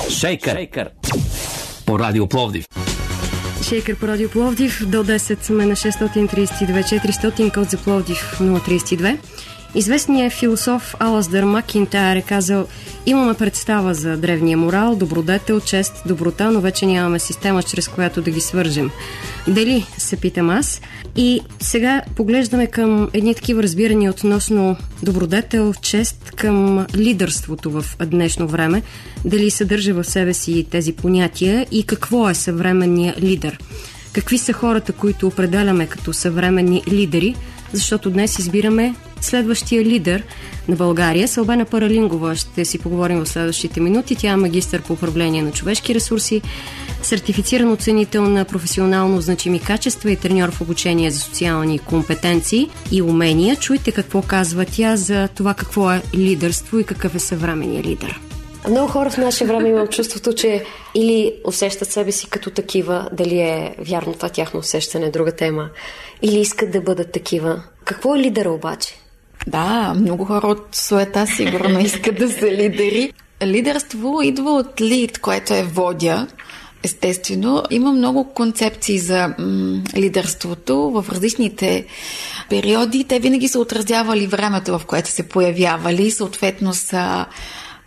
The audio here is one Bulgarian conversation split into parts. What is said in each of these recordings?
Шейкър по Радио Пловдив. Шейкър по Радио Пловдив. До 10 сме на 632 400, код за Пловдив 032. Известният философ Алъстър Макинтайр е казал: имаме представа за древния морал, добродетел, чест, доброта, но вече нямаме система, чрез която да ги свържем. Дали, се питам аз. И сега поглеждаме към едни такива разбирания относно добродетел, чест, към лидерството в днешно време. Дали съдържа в себе си тези понятия и какво е съвременният лидер? Какви са хората, които определяме като съвременни лидери? Защото днес избираме следващия лидер на България. с Албена Паралингова ще си поговорим в следващите минути. Тя е магистър по управление на човешки ресурси, сертифициран оценител на професионално значими качества и треньор в обучение за социални компетенции и умения. Чуйте какво казва тя за това какво е лидерство и какъв е съвременният лидер. Много хора в наше време имам чувството, че или усещат себе си като такива, дали е вярно това тяхно усещане, друга тема, или искат да бъдат такива. Какво е лидера обаче? Да, много хора от суета сигурно искат да са лидери. Лидерство идва от лид, което е водя. Естествено, има много концепции за лидерството в различните периоди. Те винаги са отразявали времето, в което се появявали, съответно са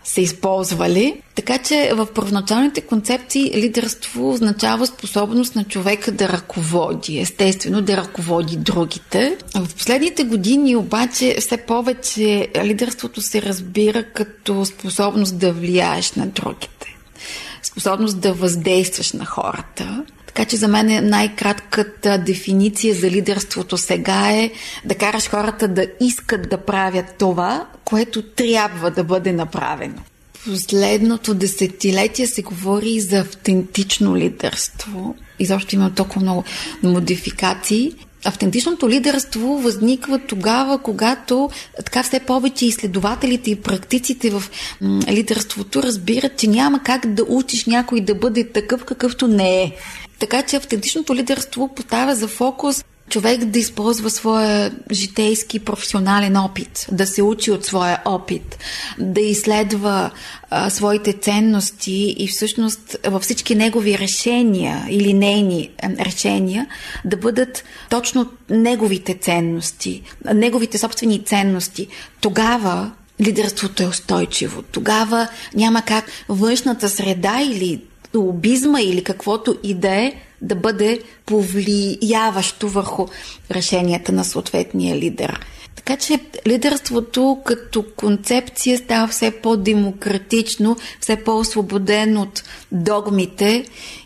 се използвали. Така че в първоначалните концепции лидерство означава способност на човека да ръководи, естествено да ръководи другите. В последните години обаче все повече лидерството се разбира като способност да влияеш на другите, способност да въздействаш на хората. Така че за мен най-кратката дефиниция за лидерството сега е да караш хората да искат да правят това, което трябва да бъде направено. Последното десетилетие се говори и за автентично лидерство. Изобщо има толкова много модификации. Автентичното лидерство възниква тогава, когато така все повече изследователите и практиците в лидерството разбират, че няма как да учиш някой да бъде такъв, какъвто не е. Така че автентичното лидерство поставя за фокус човек да използва своя житейски професионален опит, да се учи от своя опит, да изследва своите ценности и всъщност във всички негови решения или нейни решения да бъдат точно неговите ценности, неговите собствени ценности. Тогава лидерството е устойчиво. Тогава няма как външната среда или лобизма или каквото и да бъде повлияващо върху решенията на съответния лидер. Така че лидерството като концепция става все по-демократично, все по-освободен от догмите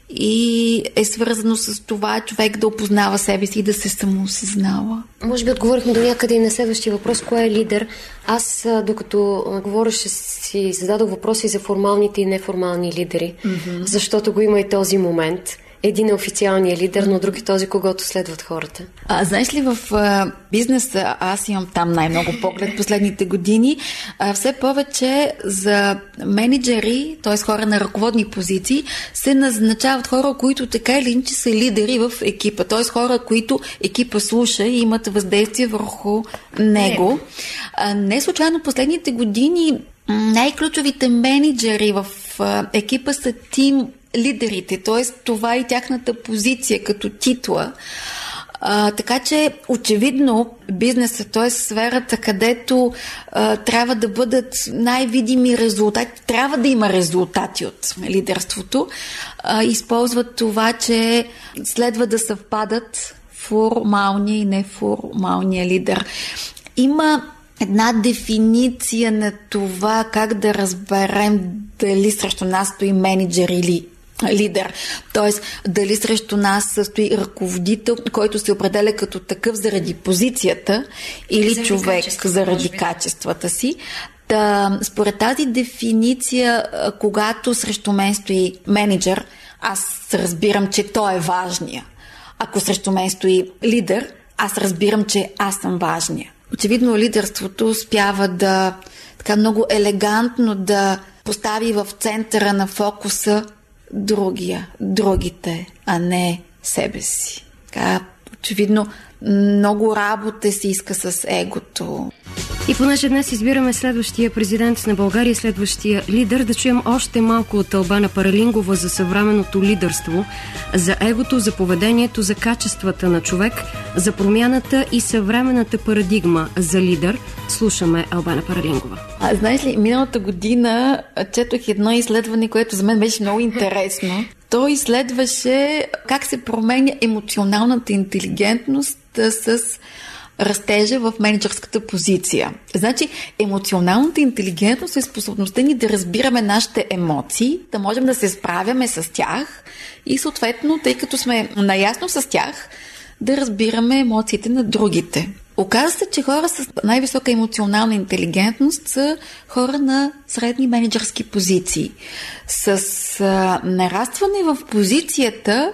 и е свързано с това човек да опознава себе си и да се самоосъзнава. Може би отговорихме до някъде и на следващия въпрос. Кое е лидер? Аз, докато говореше, си зададох въпроси за формалните и неформални лидери, защото го има и този момент. Един е официалният лидер, но друг е този, когото следват хората. Знаеш ли, в бизнеса, аз имам там най-много поглед последните години, все повече за менеджери, т.е. хора на ръководни позиции, се назначават хора, които така или иначе са лидери в екипа, т.е. хора, които екипа слуша и имат въздействие върху него. Не случайно последните години най-ключовите менеджери в екипа са тим лидерите, т.е. това е тяхната позиция като титла. Така че очевидно бизнеса, т.е. сферата, където трябва да бъдат най-видими резултати, трябва да има резултати от лидерството, използват това, че следва да съвпадат формалния и неформалния лидер. Има една дефиниция на това как да разберем дали срещу нас стои менеджер или лидер. Тоест, дали срещу нас стои ръководител, който се определя като такъв заради позицията или заради човек заради качествата си. Според тази дефиниция, когато срещу мен стои менеджер, аз разбирам, че той е важния. Ако срещу мен стои лидер, аз разбирам, че аз съм важния. Очевидно лидерството успява да така много елегантно да постави в центъра на фокуса другите, а не себе си. Така, очевидно много работа се иска с егото. И понеже днес избираме следващия президент на България, следващия лидер, да чуем още малко от Албана Паралингова за съвременното лидерство, за егото, за поведението, за качествата на човек, за промяната и съвременната парадигма за лидер. Слушаме Албана Паралингова. Знаеш ли, миналата година четох едно изследване, което за мен беше много интересно. То изследваше как се променя емоционалната интелигентност с растежа в мениджърската позиция. Значи, емоционалната интелигентност е способността ни да разбираме нашите емоции, да можем да се справяме с тях и съответно, тъй като сме наясно с тях, да разбираме емоциите на другите. Оказва се, че хора с най-висока емоционална интелигентност са хора на средни мениджърски позиции. С нарастване в позицията,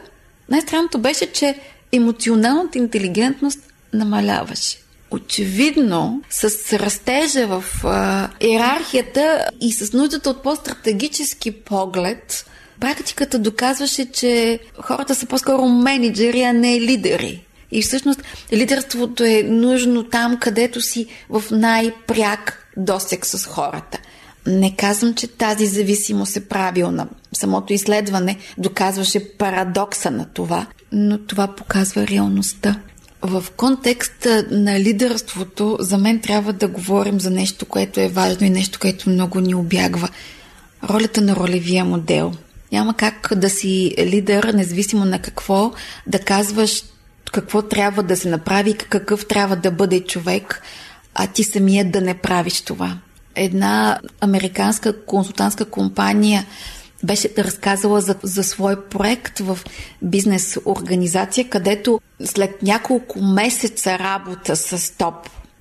най-странното беше, че емоционалната интелигентност намаляваше. Очевидно, с растежа в иерархията и с нуждата от по-стратегически поглед, практиката доказваше, че хората са по-скоро менеджери, а не лидери. И всъщност лидерството е нужно там, където си в най-пряк досег с хората. Не казвам, че тази зависимост е правилна. Самото изследване доказваше парадокса на това, но това показва реалността. В контекста на лидерството за мен трябва да говорим за нещо, което е важно и нещо, което много ни обягва. Ролята на ролевия модел. Няма как да си лидер, независимо на какво, да казваш какво трябва да се направи, какъв трябва да бъде човек, а ти самият да не правиш това. Една американска консултантска компания беше разказала за свой проект в бизнес организация, където след няколко месеца работа с топ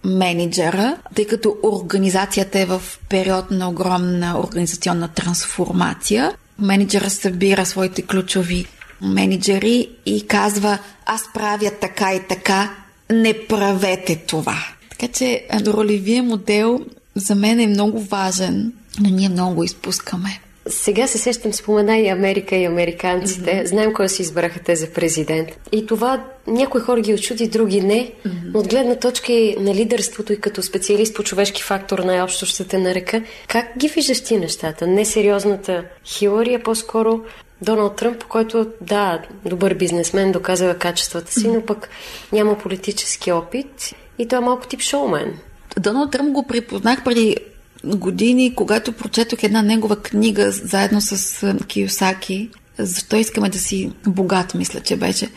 менеджера, тъй като организацията е в период на огромна организационна трансформация, менеджера събира своите ключови менеджери и казва: аз правя така и така, не правете това. Така че ролевия модел за мен е много важен, но ние много го изпускаме. Сега се сещам, спомена и Америка и американците. Mm-hmm. Знаем кой си избраха те за президент. И това някои хора ги очуди, други не. Но от гледна точка и на лидерството и като специалист по човешки фактор, най-общо ще те нарека, как ги виждаш ти нещата? Несериозната Хилари, а по-скоро Доналд Тръмп, който, да, добър бизнесмен, доказва качествата си, но пък няма политически опит и той е малко тип шоумен. Доналд Тръмп го припознах преди години, когато прочетох една негова книга заедно с Кийосаки. Защо искаме да си богат, мисля, че беше.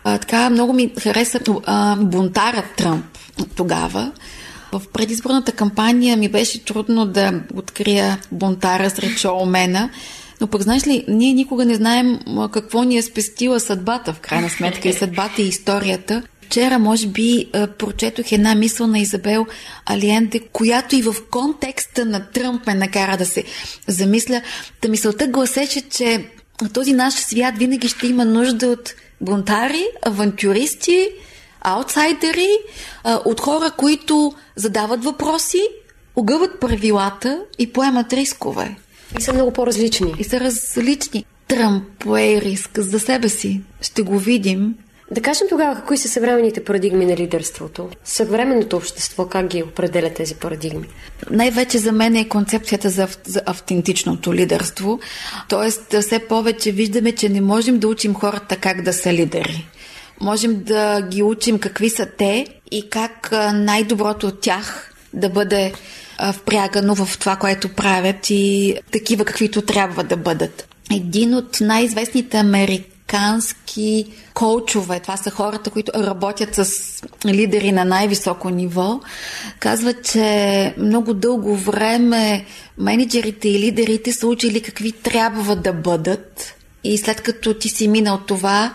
Така много ми хареса бунтарът Тръмп тогава. В предизборната кампания ми беше трудно да открия бунтара сред шоумена, но пък знаеш ли, ние никога не знаем какво ни е спестила съдбата, в крайна сметка, и съдбата и историята. Вчера, може би, прочетох една мисъл на Изабел Алиенде, която и в контекста на Тръмп ме накара да се замисля. Та мисълта гласеше, че този наш свят винаги ще има нужда от бунтари, авантюристи, аутсайдери, от хора, които задават въпроси, огъват правилата и поемат рискове. И са много по-различни. И са различни. Тръмп пое риск за себе си. Ще го видим. Да кажем тогава, кои са съвременните парадигми на лидерството? Съвременното общество, как ги определя тези парадигми? Най-вече за мен е концепцията за автентичното лидерство. Тоест, все повече виждаме, че не можем да учим хората как да са лидери. Можем да ги учим какви са те и как най-доброто от тях да бъде впрягано в това, което правят, и такива, каквито трябва да бъдат. Един от най-известните американски коучове, това са хората, които работят с лидери на най-високо ниво, казват, че много дълго време менеджерите и лидерите са учили какви трябва да бъдат, и след като ти си минал това,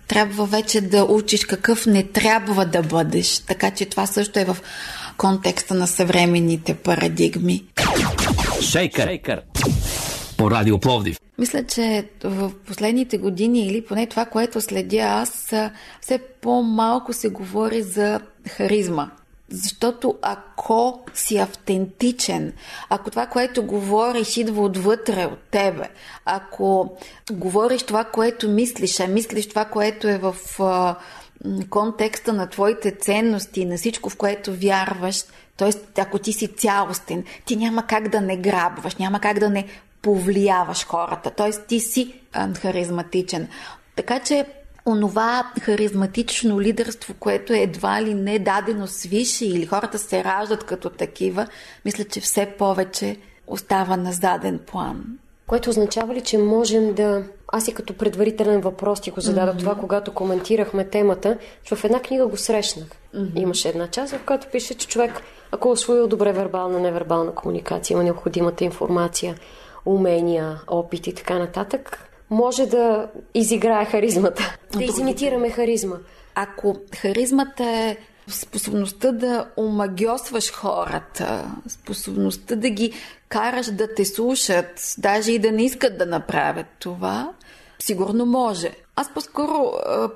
трябва вече да учиш какъв не трябва да бъдеш. Така че това също е в контекста на съвременните парадигми. Шейкър по Радио Пловдив. Мисля, че в последните години, или поне това, което следя аз, все по-малко се говори за харизма. Защото ако си автентичен, ако това, което говориш, идва отвътре от тебе, ако говориш това, което мислиш, а мислиш това, което е в контекста на твоите ценности, на всичко, в което вярваш, т.е. ако ти си цялостен, ти няма как да не грабваш, няма как да не повлияваш хората, т.е. ти си харизматичен. Така че онова харизматично лидерство, което е едва ли не дадено свише или хората се раждат като такива, мисля, че все повече остава на заден план. Което означава ли, че можем да... Аз и като предварителен въпрос ти го зададох това, когато коментирахме темата, че в една книга го срещнах. Имаше една част, в която пише, че човек, ако е освоил добре вербална, невербална комуникация, има необходимата информация, умения, опит и така нататък, може да изиграе харизмата. Да изимитираме харизма. Ако харизмата е способността да омагьосваш хората, способността да ги караш да те слушат, даже и да не искат да направят това, сигурно може. Аз по-скоро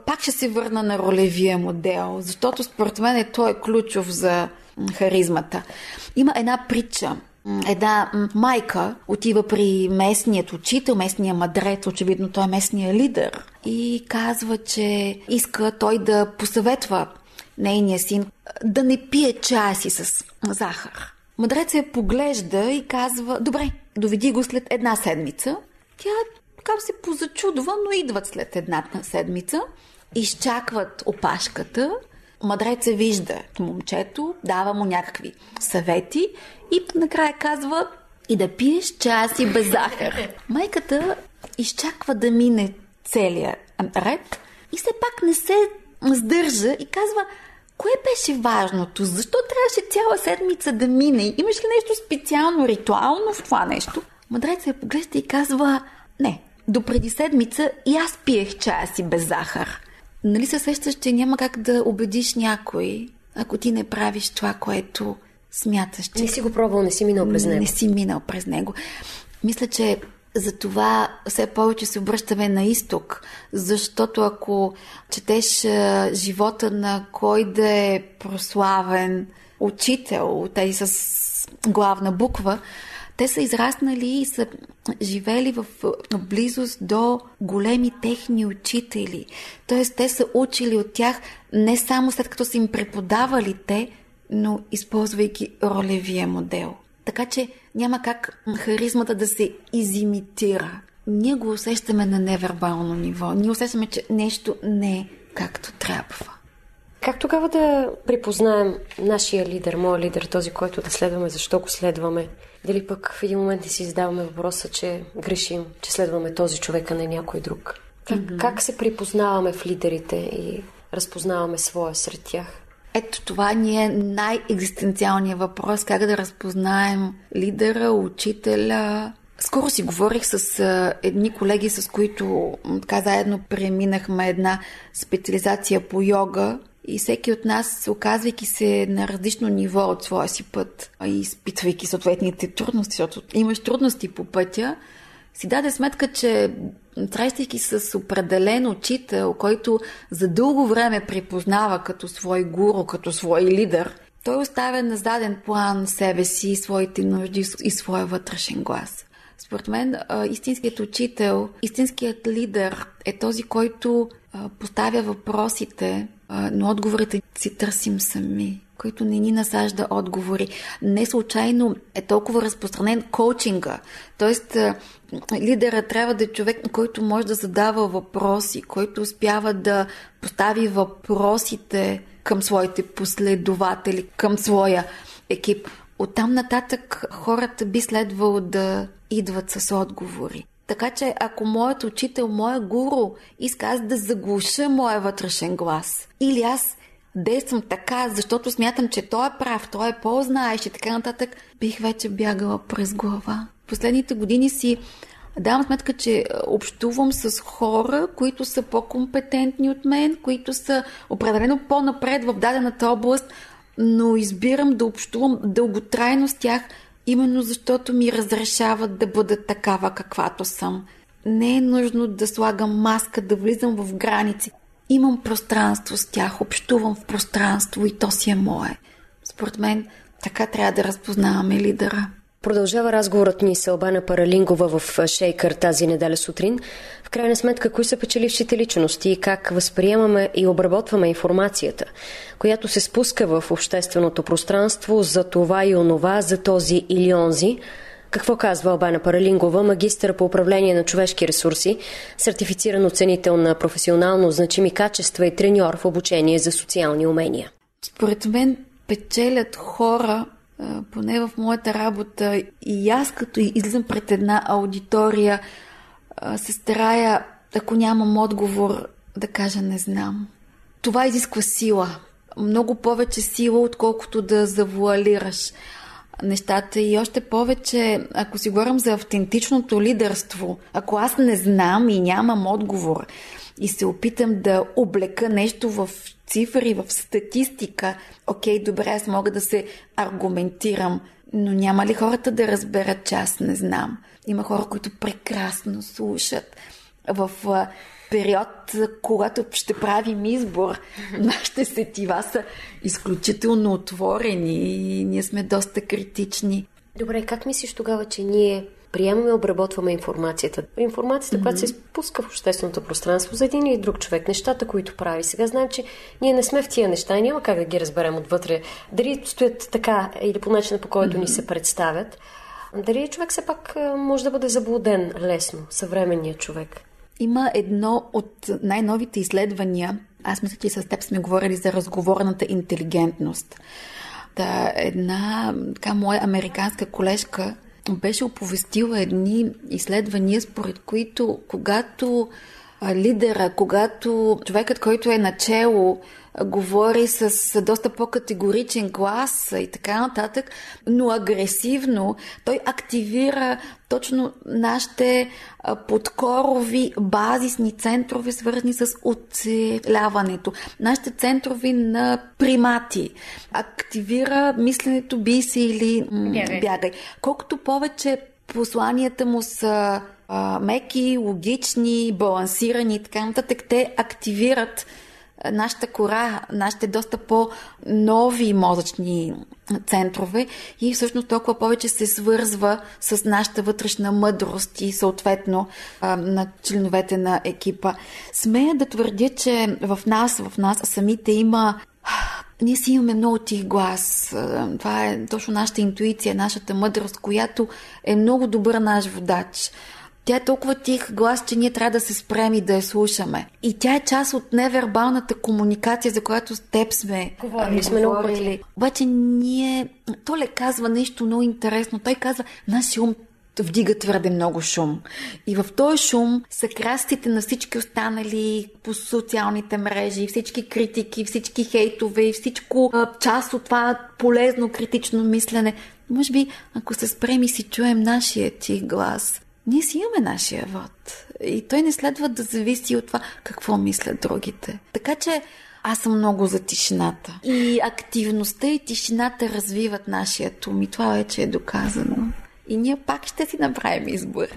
пак ще се върна на ролевия модел, защото според мен той е ключов за харизмата. Има една притча. Една майка отива при местният учител, местния мъдрец, очевидно той е местния лидер, и казва, че иска той да посъветва нейния син да не пие часи с захар. Мъдрецът я поглежда и казва: добре, доведи го след една седмица. Тя така се позачудва, но идват след една седмица, изчакват опашката. Мъдрецът вижда момчето, дава му някакви съвети и накрая казва: и да пиеш часи без захар. Майката изчаква да мине целия ред и все пак не се сдържа и казва: кое беше важното? Защо трябваше цяла седмица да мине? Имаш ли нещо специално, ритуално в това нещо? Мъдрецът я поглежда и казва: не, допреди седмица и аз пиех часи без захар. Нали се сещаш, че няма как да убедиш някой, ако ти не правиш това, което смяташ, че... Не си го пробвал, не си минал през него. Не си минал през него. Мисля, че за това все повече се обръщаме на изток, защото ако четеш живота на кой да е прославен учител, тези с главна буква, те са израснали и са живели в близост до големи техни учители. Тоест, те са учили от тях не само след като са им преподавали те, но използвайки ролевия модел. Така че няма как харизмата да се изимитира. Ние го усещаме на невербално ниво. Ние усещаме, че нещо не е както трябва. Как тогава да припознаем нашия лидер, моя лидер, този, който да следваме, защо го следваме? Дали пък в един момент не си задаваме въпроса, че грешим, че следваме този човек, а не някой друг? Как се припознаваме в лидерите и разпознаваме своя сред тях? Ето това ни е най-екзистенциалният въпрос, как да разпознаем лидера, учителя. Скоро си говорих с едни колеги, с които така заедно преминахме една специализация по йога и всеки от нас, оказвайки се на различно ниво от своя си път и изпитвайки съответните трудности, защото имаш трудности по пътя, си даде сметка, че срещайки с определен учител, който за дълго време припознава като свой гуру, като свой лидер, той оставя на заден план себе си, своите нужди и своя вътрешен глас. Според мен, истинският учител, истинският лидер е този, който поставя въпросите, но отговорите си търсим сами, който не ни насажда отговори. Не случайно е толкова разпространен коучинга. Тоест, лидера трябва да е човек, който може да задава въпроси, който успява да постави въпросите към своите последователи, към своя екип. Оттам нататък хората би следвало да идват с отговори. Така че ако моят учител, моя гуру иска аз да заглуша моя вътрешен глас, или аз действам така, защото смятам, че той е прав, той е по-знаещ и така нататък, бих вече бягала през глава. Последните години си давам сметка, че общувам с хора, които са по-компетентни от мен, които са определено по-напред в дадената област, но избирам да общувам дълготрайно с тях, именно защото ми разрешават да бъда такава, каквато съм. Не е нужно да слагам маска, да влизам в граници. Имам пространство с тях, общувам в пространство и то си е мое. Според мен така трябва да разпознаваме лидера. Продължава разговорът ни с Албена Паралингова в Шейкър тази неделя сутрин. В крайна сметка, кои са печелившите личности и как възприемаме и обработваме информацията, която се спуска в общественото пространство за това и онова, за този или онзи. Какво казва Албена Паралингова, магистър по управление на човешки ресурси, сертифициран оценител на професионално значими качества и треньор в обучение за социални умения? Според мен печелят хора, поне в моята работа, и аз като излизам пред една аудитория, се старая, ако нямам отговор, да кажа не знам. Това изисква сила. Много повече сила, отколкото да завуалираш нещата, и още повече, ако си говорим за автентичното лидерство, ако аз не знам и нямам отговор и се опитам да облека нещо в цифри, в статистика, окей, добре, аз мога да се аргументирам, но няма ли хората да разберат, че аз не знам? Има хора, които прекрасно слушат. В период, когато ще правим избор, нашите сетива са изключително отворени и ние сме доста критични. Добре, как мислиш тогава, че ние приемаме и обработваме информацията? Информацията, която се спуска в общественото пространство за един или друг човек, нещата, които прави. Сега знаем, че ние не сме в тия неща и няма как да ги разберем отвътре. Дали стоят така или по начина, по който ни се представят. Дали човек все пак може да бъде заблуден лесно, съвременният човек? Има едно от най-новите изследвания, аз мисля, че с теб сме говорили за разговорната интелигентност. Една така моя американска колежка беше оповестила едни изследвания, според които когато лидера, когато човекът, който е начело, говори с доста по-категоричен глас и така нататък, но агресивно, той активира точно нашите подкорови базисни центрове, свързани с оцеляването. Нашите центрови на примати. Активира мисленето бий се или бягай. Колкото повече посланията му са меки, логични, балансирани и така нататък, те активират нашата кора, нашите доста по-нови мозъчни центрове и всъщност толкова повече се свързва с нашата вътрешна мъдрост и съответно на членовете на екипа. Смея да твърдя, че в нас самите има... Ние си имаме много тих глас. Това е точно нашата интуиция, нашата мъдрост, която е много добър наш водач. Тя е толкова тих глас, че ние трябва да се спрем и да я слушаме. И тя е част от невербалната комуникация, за която с теб сме говорили. Обаче Толе казва нещо много интересно. Той казва, нашия ум вдига твърде много шум. И в този шум са крастите на всички останали по социалните мрежи, всички критики, всички хейтове и всичко част от това полезно критично мислене. Може би, ако се спрем и си чуем нашия тих глас, ние си имаме нашия вод. И той не следва да зависи от това какво мислят другите. Така че аз съм много за тишината. И активността и тишината развиват нашия ум. И това вече е доказано. И ние пак ще си направим избора.